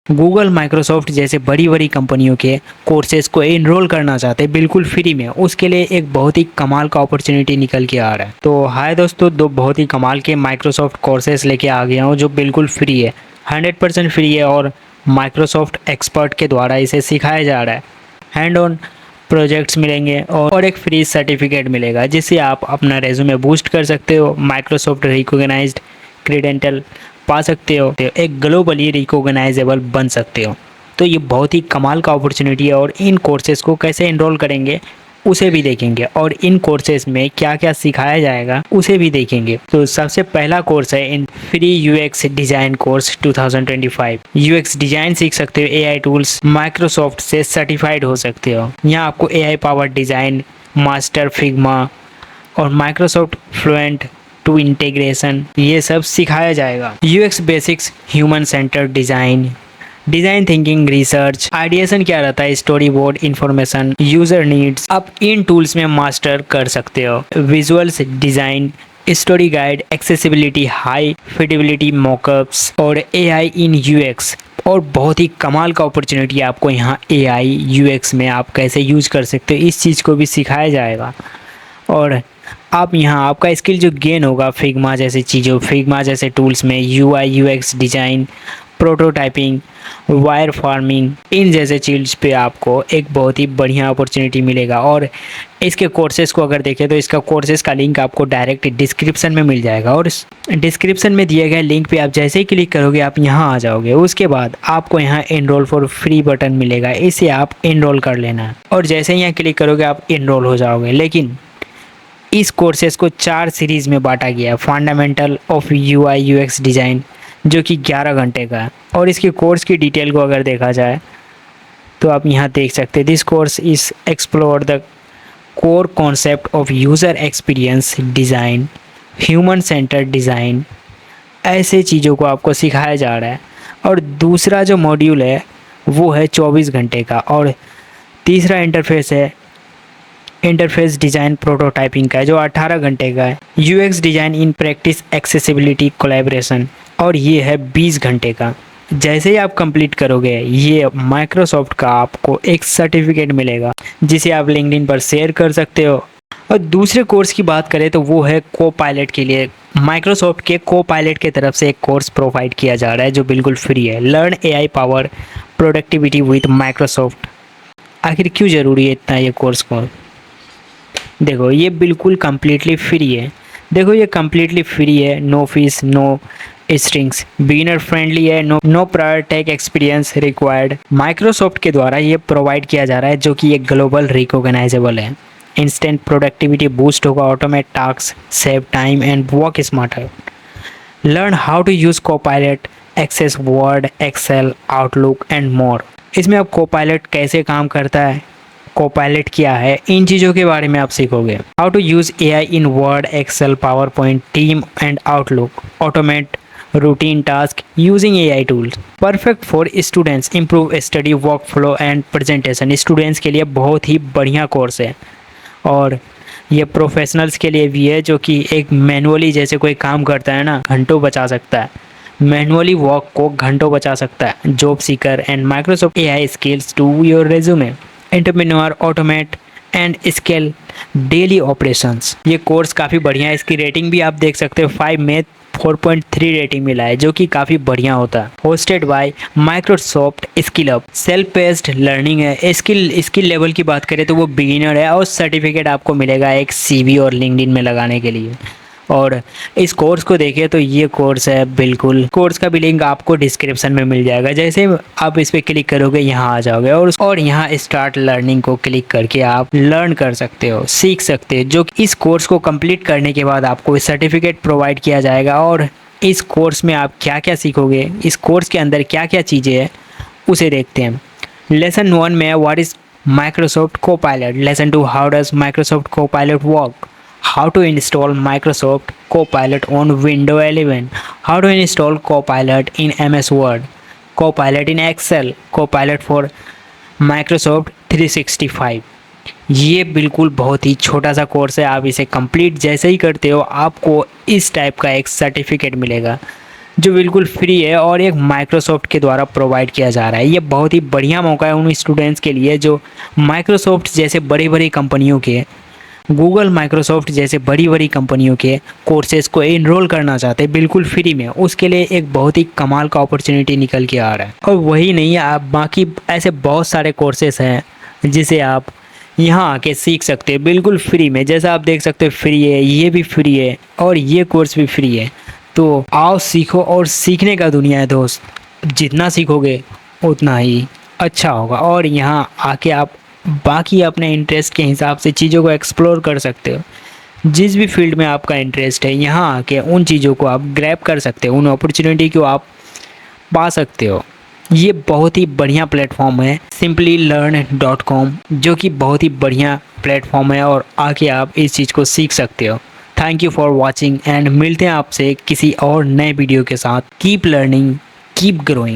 Google, Microsoft जैसे बड़ी बड़ी कंपनियों के कोर्सेज को एनरोल करना चाहते हैं बिल्कुल फ्री में, उसके लिए एक बहुत ही कमाल का अपॉर्चुनिटी निकल के आ रहा है। तो हाय दोस्तों, दो बहुत ही कमाल के माइक्रोसॉफ्ट कोर्सेज लेके आ गया हूँ जो बिल्कुल फ्री है, 100% फ्री है और माइक्रोसॉफ्ट एक्सपर्ट के द्वारा इसे सिखाया जा रहा है। हैंड ऑन प्रोजेक्ट्स मिलेंगे और एक फ्री सर्टिफिकेट मिलेगा जिससे आप अपना रेज्यूमे बूस्ट कर सकते हो, माइक्रोसॉफ्ट रिकॉग्नाइज्ड क्रेडेंशियल पा सकते हो, तो एक ग्लोबली रिकॉग्नाइजेबल बन सकते हो। तो ये बहुत ही कमाल का अपॉर्चुनिटी है और इन कोर्सेज़ को कैसे एनरोल करेंगे उसे भी देखेंगे और इन कोर्सेज में क्या क्या सिखाया जाएगा उसे भी देखेंगे। तो सबसे पहला कोर्स है इन free UX design course 2025। UX design सीख सकते हो, एआई टूल्स माइक्रोसॉफ्ट से सर्टिफाइड हो सकते हो। यहाँ आपको AI power design, master Figma और माइक्रोसॉफ्ट फ्लुएंट टू इंटीग्रेशन ये सब सिखाया जाएगा। UX basics, human centred design, design thinking, research, ideation क्या रहता है, storyboard, information, user needs, आप इन टूल्स में मास्टर कर सकते हो। Visuals design, story guide, accessibility, high Fidelity mockups और एआई इन यूएक्स। और बहुत ही कमाल का अपॉर्चुनिटी आपको यहाँ एआई यूएक्स में आप कैसे यूज कर सकते हो इस चीज़ को भी सिखाया जाएगा। और आप यहाँ आपका स्किल जो गेन होगा फिग्मा जैसी चीज़ों, फिग्मा जैसे टूल्स में UI UX design, prototyping, wireframing, इन जैसे चीज़ पे आपको एक बहुत ही बढ़िया अपॉर्चुनिटी मिलेगा। और इसके कोर्सेज़ को अगर देखें तो इसका कोर्सेज़ का लिंक आपको डायरेक्ट डिस्क्रिप्शन में मिल जाएगा और डिस्क्रिप्शन में दिए गए लिंक पे आप जैसे ही क्लिक करोगे आप यहाँ आ जाओगे। उसके बाद आपको यहाँ एनरोल फॉर फ्री बटन मिलेगा, इसे आप एनरोल कर लेना और जैसे ही यहाँ क्लिक करोगे आप एनरोल हो जाओगे। लेकिन इस कोर्सेज को 4 सीरीज़ में बांटा गया है। Fundamental of UI UX design जो कि 11 घंटे का है और इसके कोर्स की डिटेल को अगर देखा जाए तो आप यहाँ देख सकते हैं, this course is explore the core concept of user experience design, human centred design, ऐसे चीज़ों को आपको सिखाया जा रहा है। और दूसरा जो मॉड्यूल है वो है 24 घंटे का और तीसरा इंटरफेस डिज़ाइन प्रोटोटाइपिंग का है जो 18 घंटे का है। UX design in practice, accessibility, collaboration और ये है 20 घंटे का। जैसे ही आप कंप्लीट करोगे ये माइक्रोसॉफ्ट का आपको एक सर्टिफिकेट मिलेगा जिसे आप लिंक्डइन पर शेयर कर सकते हो। और दूसरे कोर्स की बात करें तो वो है को पायलट के लिए। माइक्रोसॉफ्ट के को पायलट की तरफ से एक कोर्स प्रोवाइड किया जा रहा है जो बिल्कुल फ्री है, learn AI power productivity with Microsoft. आखिर क्यों ज़रूरी है इतना ये कोर्स को? देखो ये बिल्कुल कम्प्लीटली फ्री है। देखो ये कम्प्लीटली फ्री है, no fees, no strings, beginner friendly है, no prior tech experience required. Microsoft के द्वारा ये प्रोवाइड किया जा रहा है जो कि एक ग्लोबल रिकॉग्नाइजेबल है। इंस्टेंट प्रोडक्टिविटी बूस्ट होगा, automate task, save time and work smarter. Learn how to use Copilot, access Word, Excel, Outlook and more. इसमें अब कोपायलट कैसे काम करता है, कोपायलट क्या है, इन चीज़ों के बारे में आप सीखोगे। How to use AI in Word, Excel, PowerPoint, team and Outlook, automate routine task using AI tools. Perfect for students, improve study work flow and presentation. Students के लिए बहुत ही बढ़िया कोर्स है और ये प्रोफेशनल्स के लिए भी है जो कि एक मैनुअली जैसे कोई काम करता है ना, घंटों बचा सकता है, मैनुअली वर्क को घंटों बचा सकता है। Job seeker and Microsoft AI skills to your resume. Entrepreneur, automate and scale daily operations. ये कोर्स काफ़ी बढ़िया है, इसकी रेटिंग भी आप देख सकते हो 5 में 4.3 रेटिंग मिला है जो कि काफ़ी बढ़िया होता है। Hosted by Microsoft skill up, self based learning है। स्किल लेवल की बात करें तो वो बिगिनर है और सर्टिफिकेट आपको मिलेगा एक सीवी और लिंक्डइन में लगाने के लिए। और इस कोर्स को देखें तो ये कोर्स है, बिल्कुल कोर्स का भी लिंक आपको डिस्क्रिप्शन में मिल जाएगा। जैसे आप इस पर क्लिक करोगे यहाँ आ जाओगे और यहाँ स्टार्ट लर्निंग को क्लिक करके आप लर्न कर सकते हो, सीख सकते हो। जो इस कोर्स को कंप्लीट करने के बाद आपको सर्टिफिकेट प्रोवाइड किया जाएगा। और इस कोर्स में आप क्या क्या सीखोगे, इस कोर्स के अंदर क्या क्या चीज़ें हैं उसे देखते हैं। लेसन 1 में what is Microsoft Copilot. Lesson 2 how does Microsoft Copilot work. How to install Microsoft Copilot on Windows 11, how to install Copilot in MS Word, Copilot in Excel, Copilot for Microsoft 365। ये बिल्कुल बहुत ही छोटा सा course है, आप इसे complete जैसे ही करते हो आपको इस टाइप का एक सर्टिफिकेट मिलेगा जो बिल्कुल फ्री है और एक माइक्रोसॉफ्ट के द्वारा प्रोवाइड किया जा रहा है। ये बहुत ही बढ़िया मौका है उन स्टूडेंट्स के लिए जो माइक्रोसॉफ्ट जैसे बड़ी बड़ी कंपनियों के, गूगल, माइक्रोसॉफ्ट जैसे बड़ी बड़ी कंपनियों के कोर्सेज को एनरोल करना चाहते हैं बिल्कुल फ्री में। उसके लिए एक बहुत ही कमाल का अपॉर्चुनिटी निकल के आ रहा है। और वही नहीं, आप बाकी ऐसे बहुत सारे कोर्सेज हैं जिसे आप यहाँ आके सीख सकते हैं बिल्कुल फ्री में। जैसा आप देख सकते हो फ्री है, ये भी फ्री है और ये कोर्स भी फ्री है। तो आओ सीखो, और सीखने का दुनिया है दोस्त, जितना सीखोगे उतना ही अच्छा होगा। और यहाँ आके आप बाकी अपने इंटरेस्ट के हिसाब से चीज़ों को एक्सप्लोर कर सकते हो। जिस भी फील्ड में आपका इंटरेस्ट है, यहाँ आके उन चीज़ों को आप ग्रैब कर सकते हो, उन अपॉर्चुनिटी को आप पा सकते हो। ये बहुत ही बढ़िया प्लेटफॉर्म है simplylearn.com, जो कि बहुत ही बढ़िया प्लेटफॉर्म है और आके आप इस चीज़ को सीख सकते हो। Thank you for watching and मिलते हैं आपसे किसी और नए वीडियो के साथ। Keep learning, keep growing.